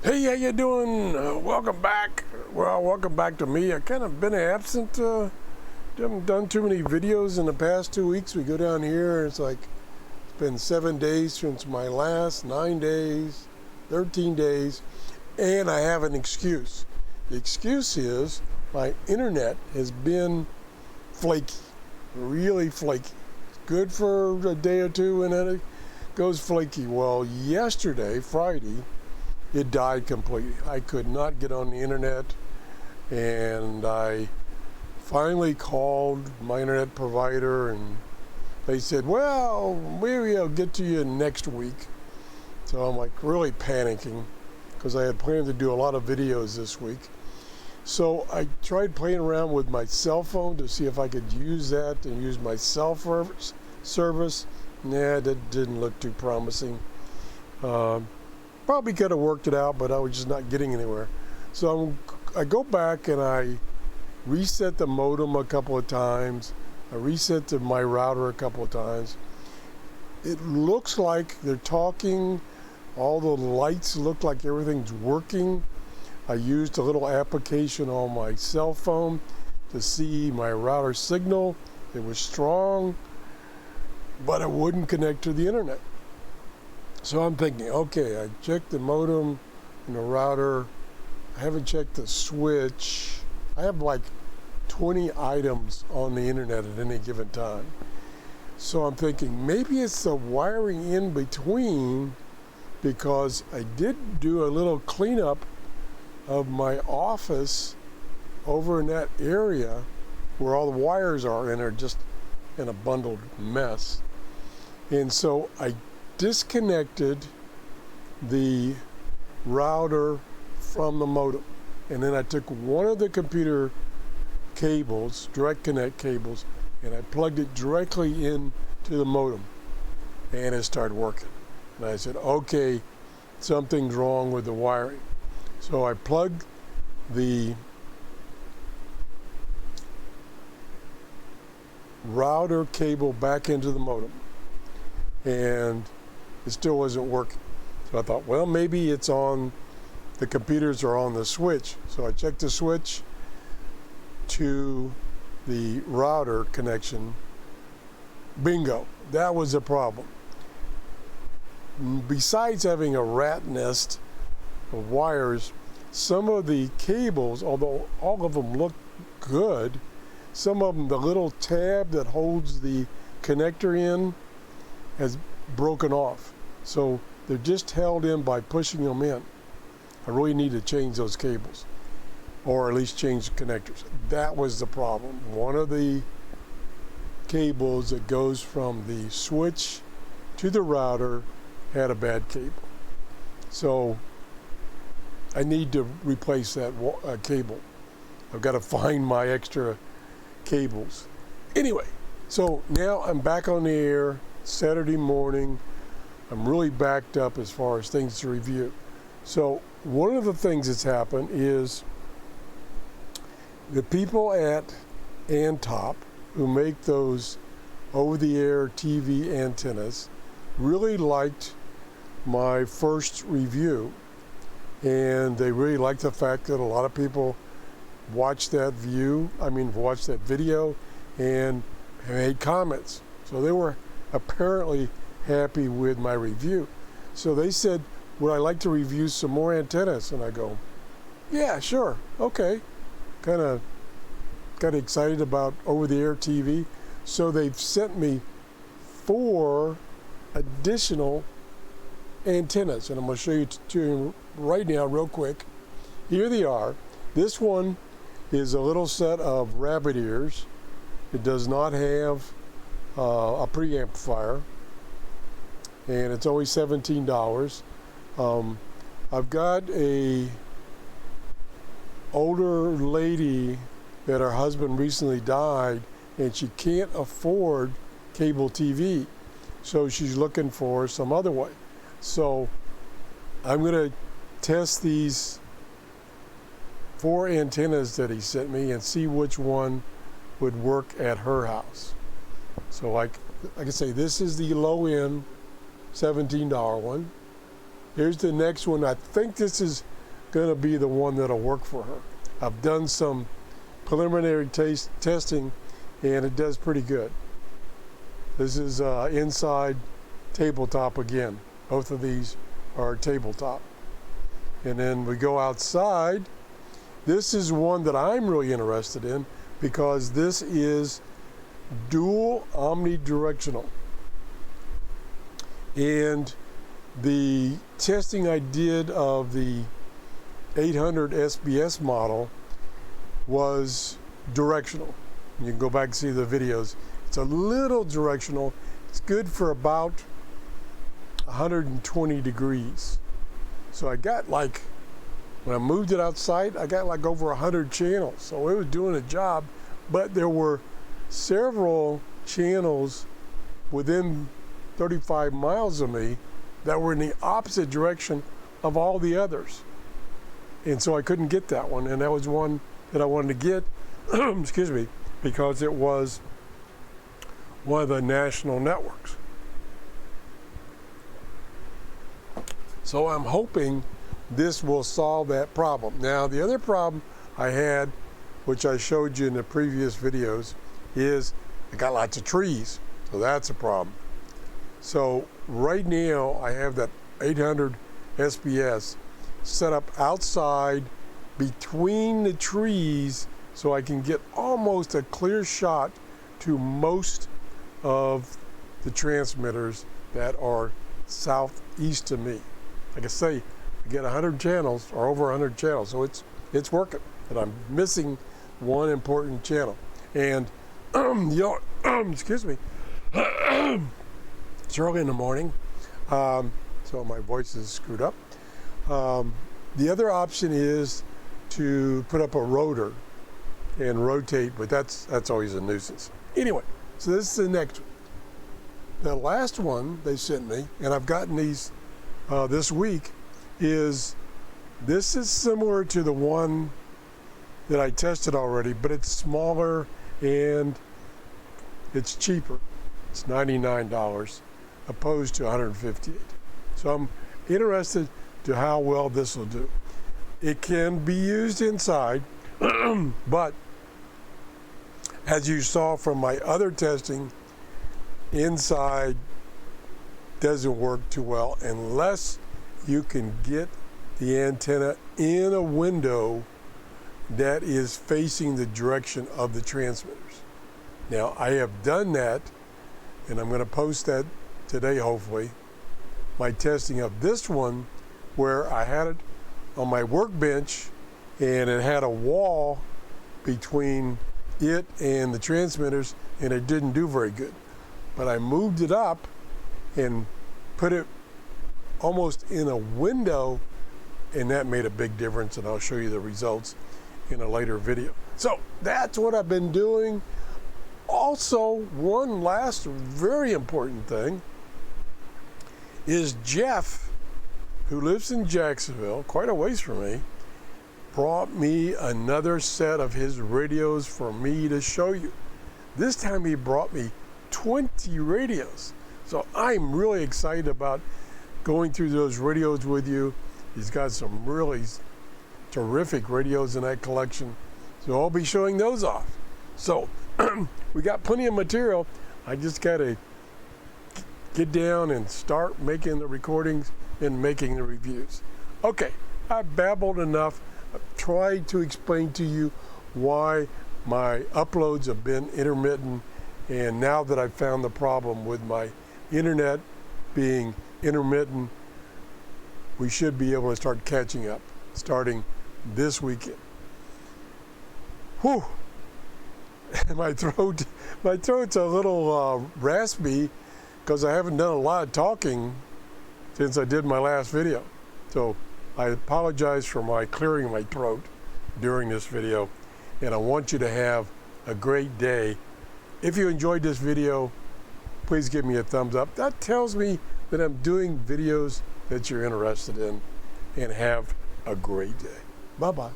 Hey, how you doing? Welcome back. Well, welcome back to me. I kind of been absent. Haven't done too many videos in the past 2 weeks. We go down here, and it's like it's been 7 days since my last, 9 days, 13 days, and I have an excuse. The excuse is my internet has been flaky, really flaky. It's good for a day or two, and then it goes flaky. Well, yesterday, Friday, it died completely. I could not get on the internet, and I finally called my internet provider, and they said, well, maybe I'll get to you next week. So I'm like really panicking because I had planned to do a lot of videos this week. So I tried playing around with my cell phone to see if I could use that and use my cell service. Nah, that didn't look too promising. Probably could have worked it out, but I was just not getting anywhere. So I go back and I reset the modem a couple of times. I reset my router a couple of times. It looks like they're talking. All the lights look like everything's working. I used a little application on my cell phone to see my router signal. It was strong, but it wouldn't connect to the internet. So I'm thinking, okay, I checked the modem and the router. I haven't checked the switch. I have like 20 items on the internet at any given time. So I'm thinking maybe it's the wiring in between, because I did do a little cleanup of my office over in that area where all the wires are, and they're just in a bundled mess. And so I disconnected the router from the modem, and then I took one of the computer cables, direct connect cables, and I plugged it directly into the modem, and it started working. And I said, okay, something's wrong with the wiring. So I plugged the router cable back into the modem, and it still wasn't working. So I thought, well, maybe it's on, the computers are on the switch. So I checked the switch to the router connection. Bingo, that was the problem. Besides having a rat nest of wires, some of the cables, although all of them look good, some of them, the little tab that holds the connector in has broken off. So they're just held in by pushing them in. I really need to change those cables, or at least change the connectors. That was the problem. One of the cables that goes from the switch to the router had a bad cable. So I need to replace that cable. I've got to find my extra cables. Anyway, so now I'm back on the air Saturday morning. I'm really backed up as far as things to review. So one of the things that's happened is the people at ANTOP, who make those over-the-air TV antennas, really liked my first review, and they really liked the fact that a lot of people watched that video and made comments. So they were apparently happy with my review. So they said, would I like to review some more antennas? And I go, yeah, sure, okay. Kind of got excited about over-the-air TV. So they've sent me 4 additional antennas, and I'm going to show you to you right now real quick. Here they are. This one is a little set of rabbit ears. It does not have a preamplifier, and it's only $17. I've got a older lady that her husband recently died, and she can't afford cable TV, so she's looking for some other way. So I'm going to test these 4 antennas that he sent me and see which one would work at her house. So like I say, this is the low end $17 one. Here's the next one. I think this is going to be the one that'll work for her. I've done some preliminary testing, and it does pretty good. This is inside tabletop again. Both of these are tabletop. And then we go outside. This is one that I'm really interested in because this is dual omnidirectional. And the testing I did of the 800 SBS model was directional. You can go back and see the videos. It's a little directional. It's good for about 120 degrees. So I got like, when I moved it outside, I got like over 100 channels. So it was doing a job, but there were several channels within 35 miles of me that were in the opposite direction of all the others. And so I couldn't get that one, and that was one that I wanted to get, excuse me, because it was one of the national networks. So I'm hoping this will solve that problem. Now, the other problem I had, which I showed you in the previous videos, is I got lots of trees, so that's a problem. So right now I have that 800 SBS set up outside between the trees so I can get almost a clear shot to most of the transmitters that are southeast of me. Like I say, I get 100 channels or over 100 channels, so it's working. And I'm missing one important channel. And excuse me, it's early in the morning, so my voice is screwed up. The other option is to put up a rotor and rotate, but that's always a nuisance. Anyway, so this is the next one. The last one they sent me, and I've gotten these this week, this is similar to the one that I tested already, but it's smaller and it's cheaper. It's $99 opposed to $158. So I'm interested to how well this will do. It can be used inside, but as you saw from my other testing, inside doesn't work too well unless you can get the antenna in a window that is facing the direction of the transmitters. Now, I have done that, and I'm going to post that today, hopefully, my testing of this one, where I had it on my workbench, and it had a wall between it and the transmitters, and it didn't do very good. But I moved it up and put it almost in a window, and that made a big difference, and I'll show you the results in a later video. So that's what I've been doing. Also, one last very important thing is Jeff, who lives in Jacksonville, quite a ways from me, brought me another set of his radios for me to show you. This time he brought me 20 radios. So I'm really excited about going through those radios with you. He's got some really terrific radios in that collection. So I'll be showing those off. So we got plenty of material. I just got to get down and start making the recordings and making the reviews. Okay, I've babbled enough. I've tried to explain to you why my uploads have been intermittent, and now that I've found the problem with my internet being intermittent, we should be able to start catching up starting this weekend. Whew! my throat's a little raspy because I haven't done a lot of talking since I did my last video. So I apologize for my clearing my throat during this video, and I want you to have a great day. If you enjoyed this video, please give me a thumbs up. That tells me that I'm doing videos that you're interested in, and have a great day. Bye-bye.